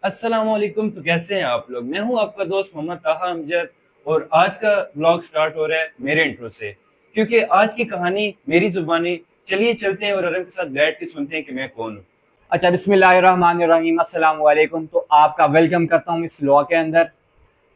अस्सलाम वालेकुम। तो कैसे हैं आप लोग? मैं हूं आपका दोस्त मोहम्मद ताहा अमजद और आज का ब्लॉग स्टार्ट हो रहा है मेरे इंट्रो से, क्योंकि आज की कहानी मेरी जुबानी। चलिए चलते हैं और अरम के साथ बैठ के सुनते हैं कि मैं कौन हूँ। अच्छा, बिस्मिल्लाहिर्रहमानिर्रहीम, अस्सलाम वालेकुम। तो आपका वेलकम करता हूँ इस व्लॉग के अंदर।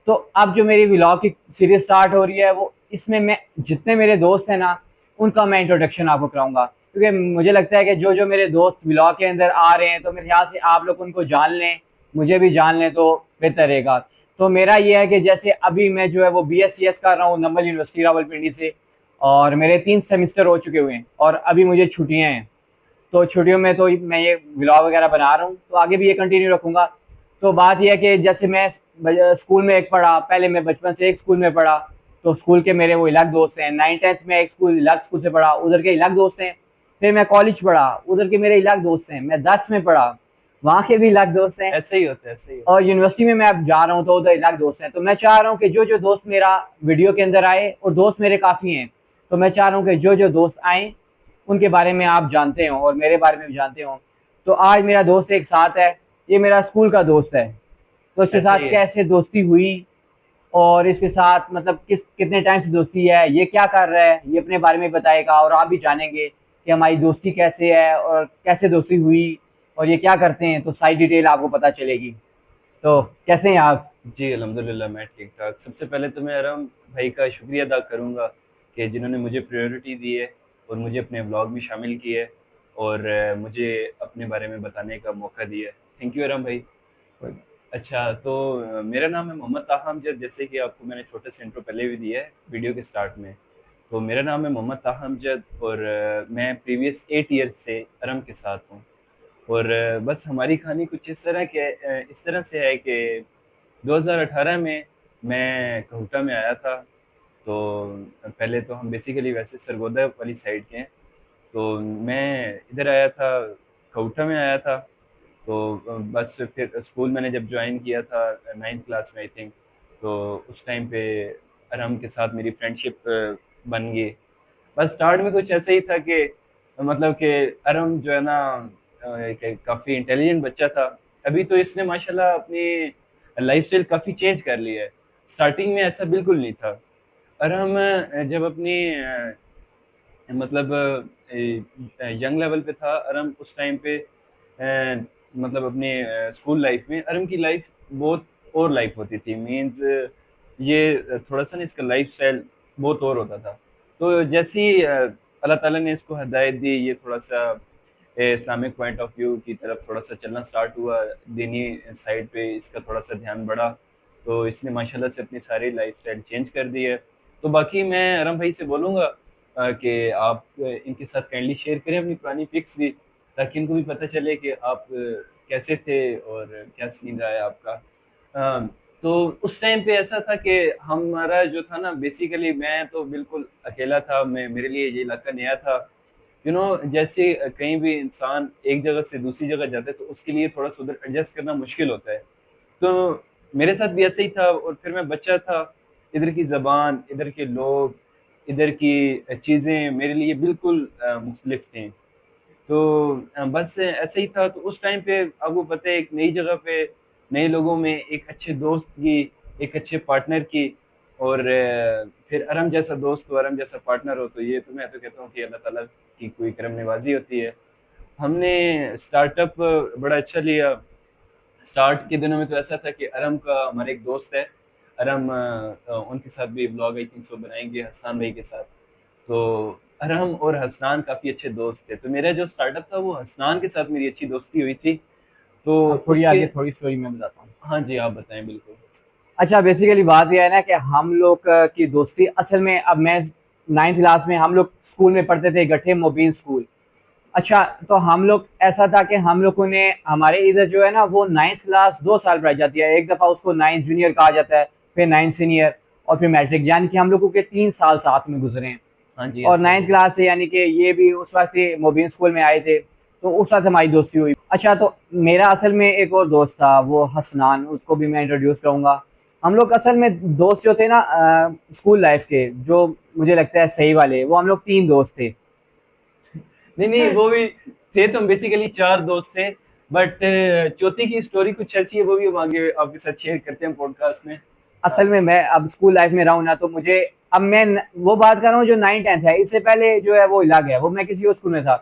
तो अब जो मेरी व्लॉग की सीरीज स्टार्ट हो रही है, वो इसमें मैं जितने मेरे दोस्त हैं ना, उनका मैं इंट्रोडक्शन आपको कराऊंगा, क्योंकि मुझे लगता है कि जो जो मेरे दोस्त व्लॉग के अंदर आ रहे हैं, तो मेरे ख्याल से आप लोग उनको जान लें, मुझे भी जान लें तो बेहतर रहेगा। तो मेरा ये है कि जैसे अभी मैं जो है वो BScs कर रहा हूँ नंबल यूनिवर्सिटी रावलपिंडी से, और मेरे 3 सेमिस्टर हो चुके हुए हैं और अभी मुझे छुट्टियाँ हैं। तो छुट्टियों में तो मैं ये व्लॉग वगैरह बना रहा हूँ, तो आगे भी ये कंटिन्यू रखूँगा। तो बात यह है कि जैसे मैं स्कूल में एक पढ़ा, पहले मैं बचपन से एक स्कूल में पढ़ा, तो स्कूल के मेरे वो अलग दोस्त हैं। 9th 10th में एक स्कूल अलग स्कूल से पढ़ा, उधर के अलग दोस्त हैं। फिर मैं कॉलेज पढ़ा, उधर के मेरे अलग दोस्त हैं। मैं 10 में पढ़ा, वहाँ के भी अलग दोस्त हैं। ऐसे ही होता है, ऐसे ही होता और यूनिवर्सिटी में मैं अब जा रहा हूँ, तो उधर अलग दोस्त हैं। तो मैं चाह रहा हूँ कि जो जो दोस्त मेरा वीडियो के अंदर आए, और दोस्त मेरे काफ़ी हैं, तो मैं चाह रहा हूँ कि जो जो दोस्त आए उनके बारे में आप जानते हो और मेरे बारे में भी जानते हो। तो आज मेरा दोस्त एक साथ है, ये मेरा स्कूल का दोस्त है। तो है। इसके ऐसा साथ ही है। कैसे दोस्ती हुई, और इसके साथ मतलब कितने टाइम से दोस्ती है, ये क्या कर रहा है, ये अपने बारे में बताएगा, और आप भी जानेंगे कि हमारी दोस्ती कैसे है और कैसे दोस्ती हुई, और ये क्या करते हैं। तो सारी डिटेल आपको पता चलेगी। तो कैसे हैं आप? जी अल्हम्दुलिल्लाह, मैं ठीक ठाक। सबसे पहले तो मैं अरम भाई का शुक्रिया अदा करूँगा कि जिन्होंने मुझे प्रायोरिटी दी है और मुझे अपने ब्लॉग में शामिल किया है और मुझे अपने बारे में बताने का मौका दिया है। थैंक यू अरम भाई। अच्छा, तो मेरा नाम है मोहम्मद ताहा अमजद, जैसे कि आपको मैंने छोटे से इंट्रो पहले भी दिया है वीडियो के स्टार्ट में। तो मेरा नाम है मोहम्मद ताहा अमजद और मैं प्रीवियस 8 ईयर्स से अरम के साथ हूँ। और बस हमारी कहानी कुछ इस तरह से है कि 2018 में मैं कहुटा में आया था। तो पहले तो हम बेसिकली वैसे सरगोदा वाली साइड के हैं। तो मैं इधर आया था, कहुटा में आया था। तो बस फिर स्कूल मैंने जब ज्वाइन किया था 9th क्लास में आई थिंक, तो उस टाइम पे अरहम के साथ मेरी फ्रेंडशिप बन गई। बस स्टार्ट में कुछ ऐसे ही था कि मतलब कि अरहम जो है ना काफ़ी इंटेलिजेंट बच्चा था। अभी तो इसने माशाल्लाह अपनी लाइफस्टाइल काफ़ी चेंज कर लिया है। स्टार्टिंग में ऐसा बिल्कुल नहीं था। अरहम जब अपनी मतलब यंग लेवल पे था अरम उस टाइम पे, मतलब अपने स्कूल लाइफ में अरम की लाइफ बहुत और लाइफ होती थी। मीन्स ये थोड़ा सा ना इसका लाइफ स्टाइल बहुत और होता था। तो जैसे ही अल्लाह ताला ने इसको हदायत दी, ये थोड़ा सा इस्लामिक पॉइंट ऑफ व्यू की तरफ थोड़ा सा चलना स्टार्ट हुआ, दीनी साइड पे इसका थोड़ा सा ध्यान बढ़ा। तो इसने माशाल्लाह से अपनी सारी लाइफ स्टाइल चेंज कर दी है। तो बाकी मैं अरम भाई से बोलूँगा कि आप इनके साथ काइंडली शेयर करें अपनी पुरानी पिक्स भी, ताकि इनको भी पता चले कि आप कैसे थे और क्या सीन रहा है आपका। अ, तो उस टाइम पे ऐसा था कि हमारा जो था ना, बेसिकली मैं तो बिल्कुल अकेला था। मैं मेरे लिए ये इलाका नया था। जैसे कहीं भी इंसान एक जगह से दूसरी जगह जाता है तो उसके लिए थोड़ा सा उधर एडजस्ट करना मुश्किल होता है। तो मेरे साथ भी ऐसे ही था। और फिर मैं बच्चा था, इधर की ज़बान, इधर के लोग, इधर की चीज़ें मेरे लिए बिल्कुल मुख्तलिफ थी। तो बस ऐसे ही था। तो उस टाइम पे आपको पता है, एक नई जगह पे नए लोगों में एक अच्छे दोस्त की, एक अच्छे पार्टनर की, और फिर अरम जैसा दोस्त हो, अरम जैसा पार्टनर हो, तो ये तो मैं तो कहता हूँ कि अल्लाह ताला की कोई करम नवाजी होती है। हमने स्टार्टअप बड़ा अच्छा लिया। स्टार्ट के दिनों में तो ऐसा था कि अरम का हमारा एक दोस्त है, अरम उनके साथ भी ब्लॉग आई थिंक सो बनाएंगे हसन भाई के साथ। तो अरहम और हसनान काफ़ी अच्छे दोस्त थे। तो मेरा जो स्टार्टअप था वो हसनान के साथ मेरी अच्छी दोस्ती हुई थी। तो अब थोड़ी उसके। आगे थोड़ी स्टोरी मैं बताता हूँ। हाँ जी, आप बताएं बिल्कुल। अच्छा, बेसिकली बात यह है ना कि हम लोग की दोस्ती असल में, अब मैं 9th क्लास में, हम लोग स्कूल में पढ़ते थे गठे मोबीन स्कूल। अच्छा, तो हम लोग ऐसा था कि हम लोगों ने, हमारे इधर जो है ना, वो 9th क्लास 2 साल पढ़ाई जाती है। एक दफ़ा उसको 9th जूनियर कहा जाता है, फिर 9th सीनियर, और फिर मैट्रिक, यानी कि हम लोगों के 3 साल साथ में गुजरे हैं। हाँ जी, और ऐसा ही नाइन्थ है। क्लास से, यानी कि ये भी उस वक्त ही मोबिन स्कूल में आए थे, तो उस वक्त हमारी दोस्ती हुई। अच्छा, तो मेरा असल में एक और दोस्त था, वो हसनान, उसको भी मैं इंट्रोड्यूस करूंगा। हम लोग असल में दोस्त जो थे ना, स्कूल लाइफ के, जो मुझे लगता है सही वाले, वो हम लोग 3 दोस्त थे। नहीं नहीं, वो भी थे। तो हम बेसिकली चार दोस्त थे। बट चौथी की स्टोरी कुछ ऐसी है, वो भी हम आगे आपके साथ शेयर करते हैं पॉडकास्ट में। असल में मैं अब स्कूल लाइफ में रहा हूँ ना, तो मुझे अब मैं वो बात कर रहा हूँ जो 9th 10th है, इससे पहले जो है वो अलग है, वो मैं किसी और स्कूल में था।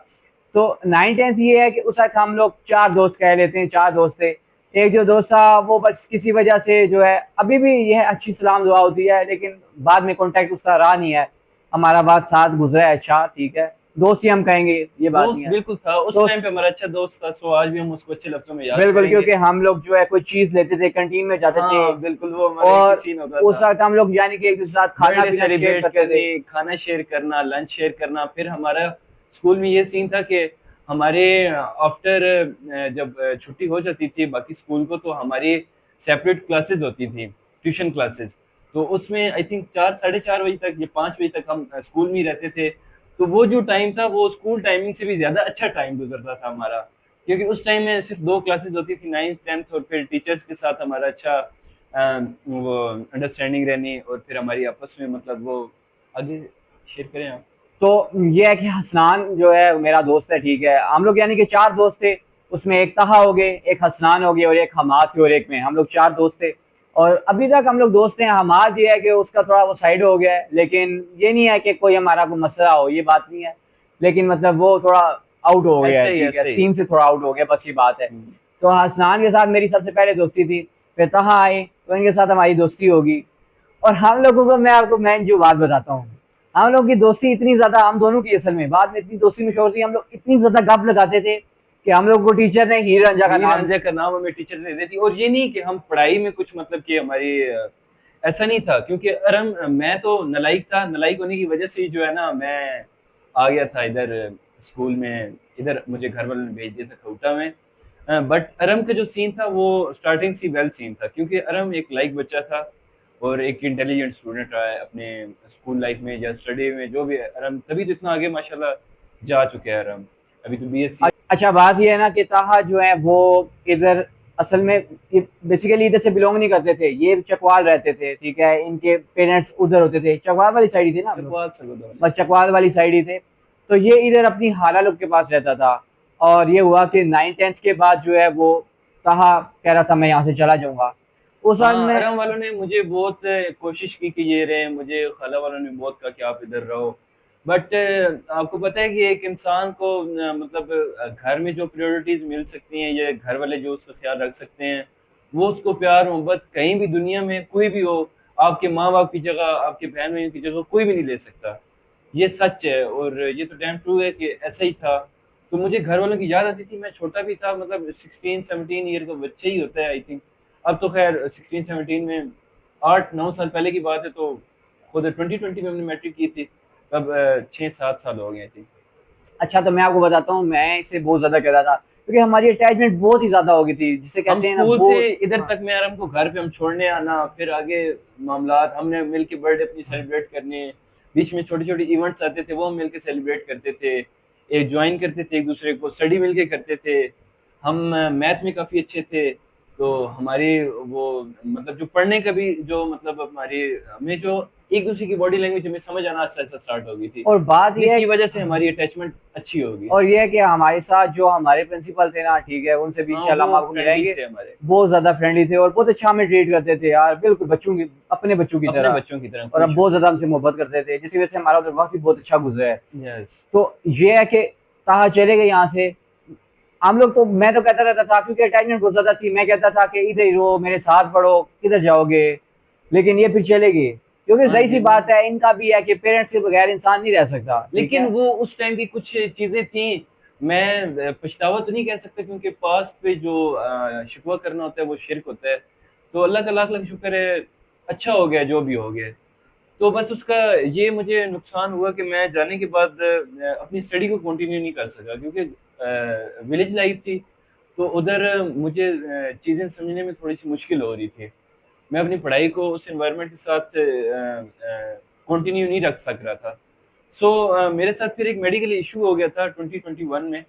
तो 9th 10th ये है कि उस वक्त हम लोग चार दोस्त कह लेते हैं, चार दोस्त थे। एक जो दोस्त था वो बस किसी वजह से जो है अभी भी यह अच्छी सलाम दुआ होती है, लेकिन बाद में कांटेक्ट उसका रहा नहीं है। हमारा बात साथ गुजरा है, अच्छा ठीक है, दोस्त ही हम कहेंगे, ये बात नहीं दोस्त है। बिल्कुल था उस तो टाइम पे, हमारा अच्छा दोस्त था, सो आज भी हम उसको अच्छे लफ्जों में याद बिल्कुल, करेंगे। क्योंकि हम लोग जो है कोई चीज लेते थे, कैंटीन में जाते थे, हाँ बिल्कुल, वो हमारा एक ही और सीन होता उस था। वक्त हम लोग यानी कि एक दूसरे के साथ खाना बर्थडे पीना शेयर सेलिब्रेट करते थे। करनी, खाना शेयर करना, लंच शेयर करना। फिर हमारा स्कूल में ये सीन था कि हमारे आफ्टर जब छुट्टी हो जाती थी बाकी स्कूल को, तो हमारी सेपरेट क्लासेस होती थी, ट्यूशन क्लासेस। तो उसमें आई थिंक 4 साढ़े 4 बजे तक या 5 बजे तक हम स्कूल में ही रहते थे। तो वो जो टाइम था वो स्कूल टाइमिंग से भी ज़्यादा अच्छा टाइम गुजरता था हमारा, क्योंकि उस टाइम में सिर्फ 2 क्लासेस होती थी, 9th 10th, और फिर टीचर्स के साथ हमारा अच्छा वो अंडरस्टैंडिंग रहनी, और फिर हमारी आपस में मतलब वो आगे शेयर करें आप। तो ये है कि हसनान जो है मेरा दोस्त है, ठीक है, हम लोग यानी कि चार दोस्त थे। उसमें एक तहा हो गए, एक हसनान हो गए, और एक हमाद थे, और एक में हम लोग चार दोस्त थे। और अभी तक हम लोग दोस्त हैं। हमाद ये है कि उसका थोड़ा वो साइड हो गया है, लेकिन ये नहीं है कि कोई हमारा कोई मसला हो, ये बात नहीं है। लेकिन मतलब वो थोड़ा आउट हो गया है, ऐसे ही ठीक है, ऐसे ही। सीन से थोड़ा आउट हो गया, बस ये बात है। हम्म। तो हसनान के साथ मेरी सबसे पहले दोस्ती थी, फिर तहा आए तो इनके साथ हमारी दोस्ती होगी। और हम लोगों को मैं आपको मैं जो बात बताता हूँ, हम लोग की दोस्ती इतनी ज्यादा, हम दोनों की असल में बाद में इतनी दोस्ती में शोर थी, हम लोग इतनी ज्यादा गप लगाते थे कि हम लोग को टीचर ने हीर रांझा का हीर नाम। रांझा का नाम हमें टीचर्स ने दे दी। और ये नहीं कि हम पढ़ाई में कुछ मतलब कि हमारी ऐसा नहीं था, क्योंकि अरम मैं तो नलायक था, नलायक होने की वजह से ही जो है ना मैं आ गया था इधर स्कूल में। इधर मुझे घर वालों ने भेज दिया था खौटा में। बट अरम का जो सीन था वो स्टार्टिंग से वेल सीन था, क्योंकि अरम एक लाइक बच्चा था और एक इंटेलिजेंट स्टूडेंट रहा है अपने स्कूल लाइफ में या स्टडी में, जो भी है अरम, तभी तो इतना आगे माशाल्लाह जा चुके हैं अरम। अभी तो बीएससी। अच्छा, बात ये है ना कि ताहा जो है वो इधर असल में बेसिकली इधर से बिलोंग नहीं करते थे, ये चकवाल रहते थे, ठीक है, इनके पेरेंट्स उधर होते थे, चकवाल वाली साइड ही थे ना हम लोग, चकवाल सरगोदा वाली बस साइड। चकवाल वाली साइड ही थे। तो ये इधर अपनी हाला लोग के पास रहता था। और ये हुआ कि 9th 10th के बाद जो है वो ताहा कह रहा था मैं यहाँ से चला जाऊंगा। उस वक्त हाँ, में अरम वालों ने मुझे बहुत कोशिश की कि ये रहे, मुझे खाला वालों ने बहुत कहा कि आप इधर रहो। बट आपको पता है कि एक इंसान को मतलब घर में जो प्रायोरिटीज मिल सकती हैं या घर वाले जो उसका ख्याल रख सकते हैं, वो उसको प्यार मोहब्बत कहीं भी दुनिया में कोई भी हो, आपके माँ बाप की जगह, आपके बहन भाइयों की जगह कोई भी नहीं ले सकता। ये सच है, और ये तो डैम ट्रू है कि ऐसा ही था। तो मुझे घर वालों की याद आती थी, मैं छोटा भी था, मतलब 16 17 ईयर का बच्चा ही होता है आई थिंक। अब तो खैर 16 17 में 8 9 साल पहले की बात है। तो खुद 2020 में हमने मैट्रिक की थी, तब 6 7 साल हो गए थे। अच्छा, तो मैं आपको बताता हूँ, मैं इसे बहुत ज्यादा कहता था क्योंकि हमारी अटैचमेंट बहुत ही ज्यादा हो गई थी, जिसे हम कहते हैं ना स्कूल से बहुत। इधर हाँ। तक मैं हमको घर पे हम छोड़ने आना, फिर आगे मामलात, हमने मिल के बर्थडे अपनी सेलिब्रेट करने, बीच में छोटे छोटे इवेंट्स आते थे वो हम मिल के सेलिब्रेट करते थे, एक ज्वाइन करते थे एक दूसरे को, स्टडी मिल के करते थे। हम मैथ में काफ़ी अच्छे थे। तो हमारी वो मतलब जो पढ़ने का भी जो मतलब हमारी हमें जो एक दूसरे की बॉडी लैंग्वेज हमें समझ आना ऐसा ऐसा स्टार्ट हो गई थी, और बात यह जिसकी है, वजह से हमारी अटैचमेंट अच्छी होगी। और ये है कि हमारे साथ जो हमारे प्रिंसिपल थे ना, ठीक है, उनसे भी हाँ, इंशाल्लाह हम वो आपको फ्रेंडली मिलाएंगे। थे हमारे, बहुत ज्यादा फ्रेंडली थे और बहुत अच्छा हमें ट्रीट करते थे यार, बिल्कुल बच्चों की, अपने बच्चों की अपने तरह। बच्चों की तरह, और कोई अब शक बहुत नहीं ज्यादा हमसे इसमें। मोहब्बत करते थे, जिसकी वजह से हमारा उधर वक्त भी बहुत अच्छा गुजरा है। यस। तो ये है कि कहा चले गए यहाँ से हम लोग। तो मैं तो कहता रहता था क्योंकि अटैचमेंट बहुत ज्यादा थी, मैं कहता था कि इधर ही रहो, मेरे साथ पढ़ो, किधर जाओगे। लेकिन ये फिर चले गए, क्योंकि हाँ सही सी जी, बात है, इनका भी है कि पेरेंट्स के बगैर इंसान नहीं रह सकता, ठीक लेकिन है। वो उस टाइम की कुछ चीजें थी। मैं पछतावा तो नहीं कह सकता, क्योंकि पास्ट पे जो शिकवा करना होता है वो शिरक होता है। तो अल्लाह का लाख लाख शुक्र है, अच्छा हो गया जो भी हो गया। तो बस उसका ये मुझे नुकसान हुआ कि मैं जाने के बाद अपनी स्टडी को कंटिन्यू नहीं कर सका, क्योंकि विलेज लाइफ थी। तो उधर मुझे चीज़ें समझने में थोड़ी सी मुश्किल हो रही थी। मैं अपनी पढ़ाई को उस एनवायरनमेंट के साथ कंटिन्यू नहीं रख सक रहा था। मेरे साथ फिर एक मेडिकल इशू हो गया था 2021 में,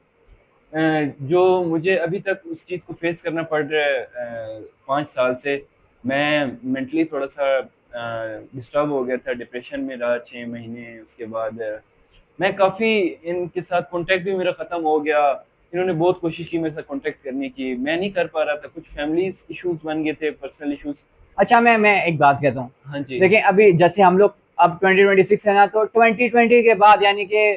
जो मुझे अभी तक उस चीज़ को फेस करना पड़ रहा है 5 साल से। मैं मेंटली थोड़ा सा डिस्टर्ब हो गया था, डिप्रेशन में रहा 6 महीने। उसके बाद मैं काफ़ी इनके साथ कांटेक्ट भी मेरा ख़त्म हो गया। इन्होंने बहुत कोशिश की मेरे साथ कांटेक्ट करने की, मैं नहीं कर पा रहा था, कुछ फैमिलीज इश्यूज बन गए थे, पर्सनल इश्यूज। अच्छा, मैं एक बात कहता हूँ। हाँ जी। देखिए, अभी जैसे हम लोग अब 2026 है ना, तो 2020 के बाद यानी कि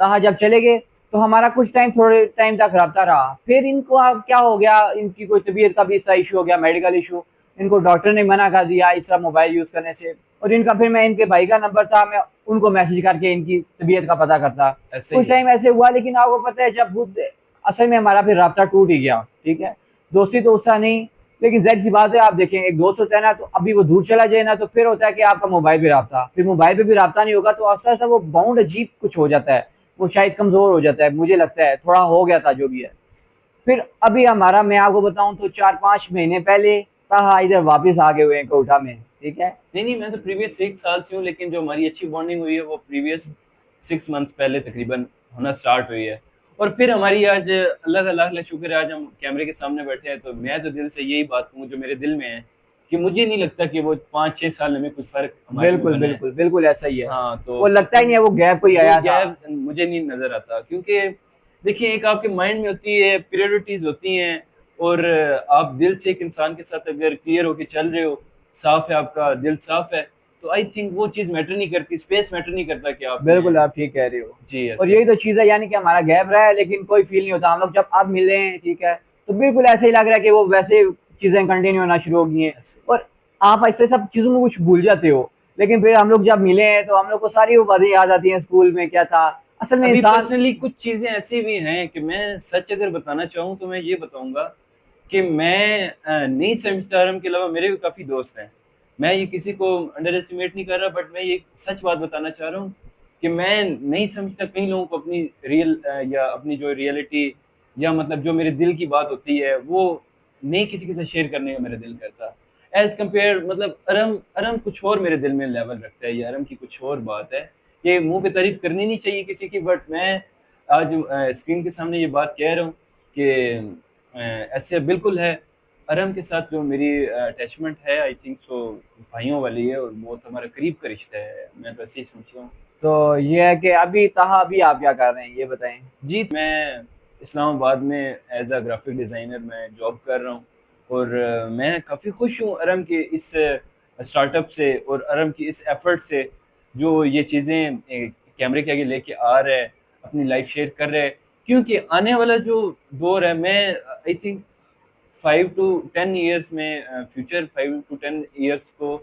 कहा जब चले गए, तो हमारा कुछ टाइम, थोड़े टाइम तक रहा फिर इनको अब क्या हो गया, इनकी कोई तबीयत का भी ऐसा इशू हो गया, मेडिकल इशू। इनको डॉक्टर ने मना कर दिया इस तरह मोबाइल यूज करने से। और इनका फिर मैं, इनके भाई का नंबर था, मैं उनको मैसेज करके इनकी तबीयत का पता करता। ऐसा ही कुछ है। टाइम ऐसे हुआ, लेकिन आपको पता है जब खुद असल में हमारा फिर राब्ता टूट ही गया, ठीक है। दोस्ती तो उसका नहीं, लेकिन जाहिर सी बात है, आप देखें एक दोस्त होता है ना, तो अभी वो दूर चला जाए ना, तो फिर होता है कि आपका मोबाइल पे रब्ता, फिर मोबाइल पे भी रब्ता नहीं होगा, तो आस्ता आस्ता वो बाउंड अजीब कुछ हो जाता है। वो शायद कमजोर हो जाता है, मुझे लगता है थोड़ा हो गया था जो भी है। फिर अभी हमारा, मैं आपको बताऊं तो 4-5 महीने पहले कहा इधर वापस आ गए हुए हैं कोटा में, ठीक है। नहीं नहीं, मैं तो प्रीवियस 1 साल से हूँ, लेकिन जो हमारी अच्छी बॉन्डिंग हुई है वो प्रीवियस 6 मंथ्स पहले तकरीबन होना स्टार्ट हुई है। और फिर हमारी आज अल्लाह का लाख लाख शुक्र है, आज हम कैमरे के सामने बैठे हैं। तो मैं तो दिल से यही बात कहूँ जो मेरे दिल में है, कि मुझे नहीं लगता कि वो 5-6 साल में कुछ फ़र्क हमारे में बिल्कुल बना है। बिल्कुल बिल्कुल ऐसा ही है। हाँ, तो वो लगता ही नहीं है वो गैप कोई वो आया था। गैप मुझे नहीं नज़र आता, क्योंकि देखिए एक आपके माइंड में होती है, प्रायोरिटीज़ होती हैं, और आप दिल से एक इंसान के साथ अगर क्लियर होके चल रहे हो, साफ है, आपका दिल साफ है, तो आई थिंक वो चीज़ मैटर नहीं करती, स्पेस मैटर नहीं करता कि आपने। बिल्कुल आप ठीक कह रहे हो। जी, और ऐसे यही है। तो चीज़ है, यानी कि हमारा गैप रहा है लेकिन कोई फील नहीं होता। हम लोग जब अब मिले हैं, ठीक है, तो बिल्कुल ऐसे ही लग रहा है कि वो वैसे चीज़ें कंटिन्यू होना शुरू हो गई हैं। ऐसे और आप ऐसे सब चीज़ों में कुछ भूल जाते हो, लेकिन फिर हम लोग जब मिले हैं तो हम लोग को सारी वो बातें याद आती हैं, स्कूल में क्या था असल में अभी इंसान। पर्सनली कुछ चीज़ें ऐसी भी हैं कि मैं सच अगर बताना चाहूँ तो मैं ये बताऊँगा कि मैं नहीं समझता, आराम के अलावा मेरे भी काफ़ी दोस्त हैं। मैं ये किसी को अंडर एस्टिमेट नहीं कर रहा, बट मैं ये सच बात बताना चाह रहा हूँ कि मैं नहीं समझता कई लोगों को अपनी या अपनी जो रियलिटी, या मतलब जो मेरे दिल की बात होती है, वो नहीं किसी के साथ शेयर करने का मेरा दिल करता। एज़ कम्पेयर, मतलब अरम अरम कुछ और मेरे दिल में लेवल रखता है, ये अरम की कुछ और बात है। ये मुँह पे तारीफ़ करनी नहीं चाहिए किसी की, बट मैं आज स्क्रीन के सामने ये बात कह रहा हूँ कि ऐसे बिल्कुल है। अरम के साथ जो मेरी अटैचमेंट है, आई थिंक सो भाइयों वाली है, और बहुत हमारा करीब का रिश्ता है, मैं तो ऐसे ही समझता हूँ। तो ये है कि अभी तहा अभी आप क्या कर रहे हैं ये बताएं। जी, मैं इस्लामाबाद में एज़ अ ग्राफ़िक डिज़ाइनर मैं जॉब कर रहा हूँ, और मैं काफ़ी खुश हूँ अरम के इस स्टार्टअप से, और अरम की इस एफ़र्ट से, जो ये चीज़ें कैमरे के आगे लेके आ रहा है, अपनी लाइफ़ शेयर कर रहा है। क्योंकि आने वाला जो दौर है, मैं आई थिंक 5 टू 10 इयर्स में, फ्यूचर 5 टू 10 इयर्स को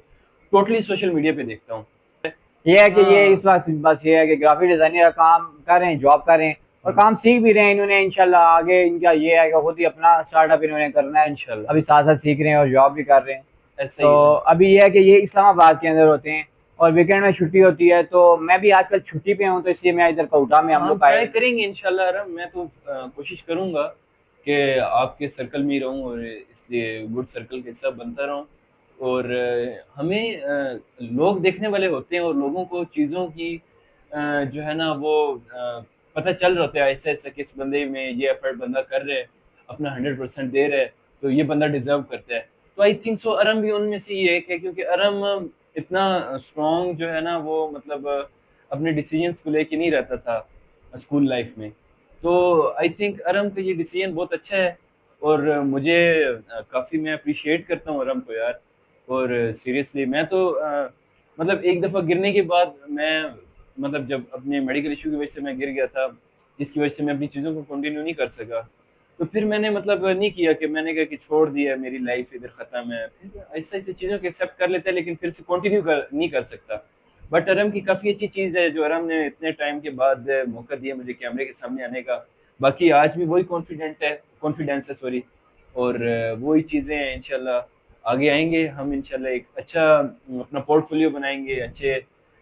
टोटली सोशल मीडिया पे देखता हूँ। ये है कि ये हाँ। इस वक्त बस ये है कि ग्राफिक डिजाइनर का काम कर रहे हैं, जॉब कर रहे हैं, और हुँ, काम सीख भी रहे हैं इन्होंने। इंशाल्लाह आगे इनका ये है कि खुद ही अपना स्टार्टअप इन्होंने करना है। इंशाल्लाह, अभी साथ साथ सीख रहे हैं और जॉब भी कर रहे हैं। ऐसा तो ही है। अभी ये है कि ये इस्लामाबाद के अंदर होते हैं, और वीकेंड में छुट्टी होती है, तो मैं भी आजकल छुट्टी पे हूँ, तो इसलिए मैं इधर कोटा में हम हम लोग ट्राई आए। करेंगे इंशाल्लाह आराम, मैं तो कोशिश करूँगा कि आपके सर्कल में ही रहूँ, और इसलिए गुड सर्कल का हिस्सा बनता रहूँ। और हमें लोग देखने वाले होते हैं, और लोगों को चीज़ों की जो है ना वो पता चल रहा होता है आहिस्ता-आहिस्ता कि इस बंदे में ये एफर्ट बंदा कर रहा है, अपना 100% दे रहा है, तो ये बंदा डिज़र्व करता है। तो आई थिंक सो अरम भी उनमें से ही एक है, क्योंकि अरम इतना स्ट्रॉन्ग जो है ना वो, मतलब अपने डिसीजंस को लेके नहीं रहता था स्कूल लाइफ में। तो आई थिंक अरम का ये डिसीजन बहुत अच्छा है, और मुझे काफ़ी, मैं अप्रिशिएट करता हूँ अरम को यार। और सीरियसली मैं तो मतलब एक दफ़ा गिरने के बाद मैं, मतलब जब अपने मेडिकल इशू की वजह से मैं गिर गया था, जिसकी वजह से मैं अपनी चीज़ों को कंटिन्यू नहीं कर सका। तो फिर मैंने मतलब नहीं किया कि मैंने कहा कि छोड़ दिया, मेरी लाइफ इधर ख़त्म है। फिर ऐसे-ऐसे चीज़ों को एक्सेप्ट कर लेते हैं, लेकिन फिर से कंटिन्यू कर नहीं कर सकता। बट अरम की काफ़ी अच्छी चीज़ है जो अरम ने इतने टाइम के बाद मौका दिया मुझे कैमरे के सामने आने का। बाकी आज भी वही कॉन्फिडेंस है, सॉरी। और वही चीज़ें हैं, इंशाल्लाह आगे आएँगे हम, इंशाल्लाह एक अच्छा अपना पोर्टफोलियो बनाएँगे, अच्छे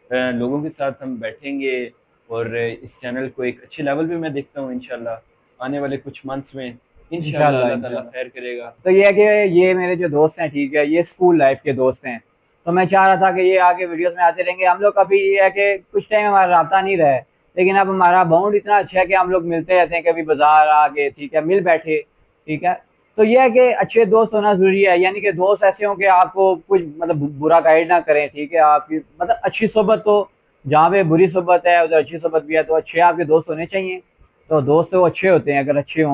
लोगों के साथ हम बैठेंगे, और इस चैनल को एक अच्छे लेवल पे मैं देखता हूँ इंशाल्लाह आने वाले कुछ मंथ्स में। इंशाल्लाह इंशाल्लाह अल्लाह ताला इंशाल्लाह। खैर करेगा। तो ये है कि ये मेरे जो दोस्त हैं, ठीक है, ये स्कूल लाइफ के दोस्त हैं। तो मैं चाह रहा था कि ये आगे वीडियोस में आते रहेंगे। हम लोग कभी ये है कि कुछ टाइम हमारा राब्ता नहीं रहा है, लेकिन अब हमारा बॉन्ड इतना अच्छा है कि हम लोग मिलते रहते हैं, कभी बाजार आ गए, ठीक है, मिल बैठे, ठीक है। तो ये है कि अच्छे दोस्त होना ज़रूरी है, यानी कि दोस्त ऐसे हों कि आपको कुछ मतलब बुरा गाइड ना करें, ठीक है। आपकी मतलब अच्छी सोबत, तो जहाँ पे बुरी सोबत है उधर अच्छी सोबत भी है, तो अच्छे आपके दोस्त होने चाहिए। तो दोस्त तो अच्छे होते हैं अगर अच्छे हों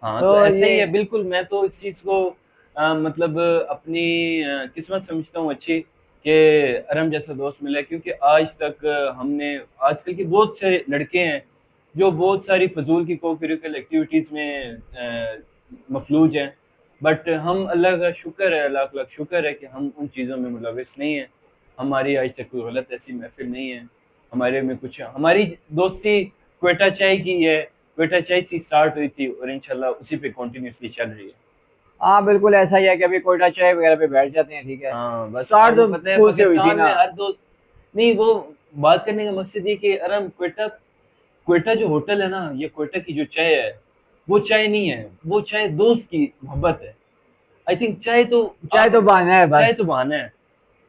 हाँ, तो तो ऐसा ये ही है बिल्कुल। मैं तो इस चीज़ को मतलब अपनी किस्मत समझता हूँ अच्छी कि अरम जैसा दोस्त मिला है, क्योंकि आज तक हमने आजकल के बहुत से लड़के हैं जो बहुत सारी फजूल की को करिकुलर एक्टिविटीज़ में मफलूज हैं, बट हम अल्लाह का शुक्र है, लाख लाख शुक्र है कि हम उन चीज़ों में मुलविस नहीं हैं। हमारी आज तक कोई गलत ऐसी महफिल नहीं है। हमारे में कुछ हमारी दोस्ती क्वेटा चाय की है, क्वेटा चाय से स्टार्ट हुई थी और इंशाल्लाह उसी पे कंटिन्यूअसली चल रही है। हाँ बिल्कुल ऐसा ही है कि अभी कोयटा चाय वगैरह पे बैठ जाते हैं, ठीक है। हाँ, बस स्टार्ट आपको तो पता है स्कूल से हुई थी पाकिस्तान ना। में हर दोस्त नहीं, वो बात करने का मकसद ये कि अरम क्वेटा क्वेटा जो होटल है ना, ये क्वेटा की जो चाय है, वो चाय नहीं है, वो चाय दोस्त की मोहब्बत है। आई थिंक चाय तो चाय तो आप बहाना है चाय बस। तो बहाना है।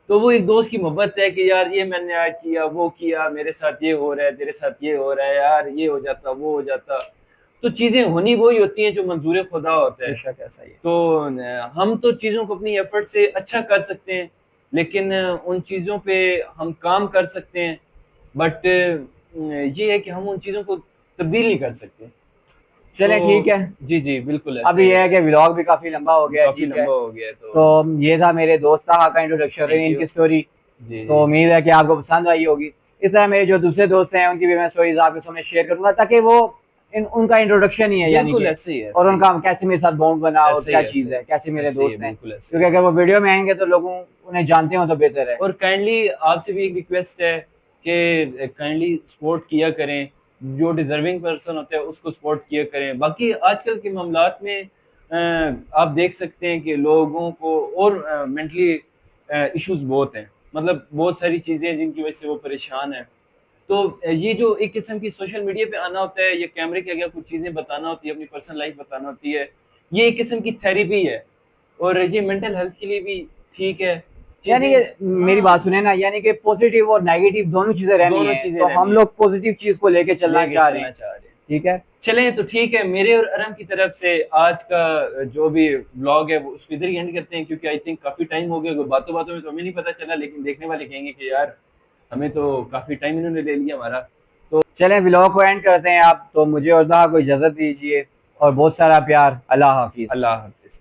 तो वो एक दोस्त की मोहब्बत है कि यार ये मैंने आज किया, वो किया, मेरे साथ ये हो रहा है, तेरे साथ ये हो रहा है, यार ये हो जाता, वो हो जाता। तो चीजें होनी वही होती हैं जो मंजूर खुदा होता है। बेशक ऐसा ही है। तो हम तो चीज़ों को अपनी एफर्ट से अच्छा कर सकते हैं, लेकिन उन चीज़ों पे हम काम कर सकते हैं, बट ये है कि हम उन चीज़ों को तब्दील नहीं कर सकते। चलें ठीक तो है। जी जी बिल्कुल ऐसा अब ही ये है है। कि व्लॉग भी काफी लंबा हो गया है, काफ़ी ठीक है। लंबा हो गया है, तो तो ये था मेरे दोस्त का इंट्रोडक्शन और थैंक यू। इनकी स्टोरी। जी तो जी उम्मीद है कि आपको पसंद आई होगी। इस तरह मेरे जो दूसरे दोस्त हैं उनकी भी मैं स्टोरीज आपके सामने शेयर करूंगा, ताकि वो उनका इंट्रोडक्शन ही है यानी बिल्कुल कि, ऐसे ही है, और ऐसे ही उनका कैसे मेरे साथ बॉन्ड बना और ऐसे क्या ही ऐसे चीज़ है, कैसे ही मेरे ऐसे ही है, दोस्त हैं। बिल्कुल ऐसे ही क्योंकि है। अगर वो वीडियो में आएंगे तो लोगों उन्हें जानते हो तो बेहतर है। और काइंडली आपसे भी एक रिक्वेस्ट है कि काइंडली सपोर्ट किया करें, जो डिजर्विंग पर्सन होता है उसको सपोर्ट किया करें। बाकी आजकल के मामलात में आप देख सकते हैं कि लोगों को और मेंटली इश्यूज बहुत हैं, मतलब बहुत सारी चीज़ें हैं जिनकी वजह से वो परेशान है। तो ये जो एक किस्म की सोशल मीडिया पे आना होता है, ये कैमरे के आगे कुछ चीज़ें बताना होती है, अपनी पर्सनल लाइफ बताना होती है, ये एक किस्म की थेरेपी है और ये मेंटल हेल्थ के लिए भी ठीक है यानी चीज़ें। कि मेरी बात हाँ, सुने ना, यानी कि पॉजिटिव और नेगेटिव दोनों चीजें रहनी दोनों है, चीजें तो हम रहनी है, लोग पॉजिटिव चीज को लेके चलना लेके चाह रहे हैं, चलना चाह रहे हैं। ठीक है। चलें तो ठीक है, मेरे और अरम की तरफ से आज का जो भी व्लॉग है वो उसको इधर ही एंड करते हैं, क्योंकि आई थिंक काफी टाइम हो गया, बातों बातों में तो हमें नहीं पता चला, लेकिन देखने वाले कहेंगे कि यार हमें तो काफी टाइम इन्होंने ले लिया हमारा। तो चलें व्लॉग को एंड करते हैं आप, तो मुझे और को इजाजत दीजिए और बहुत सारा प्यार। अल्लाह हाफिज। अल्लाह हाफिज।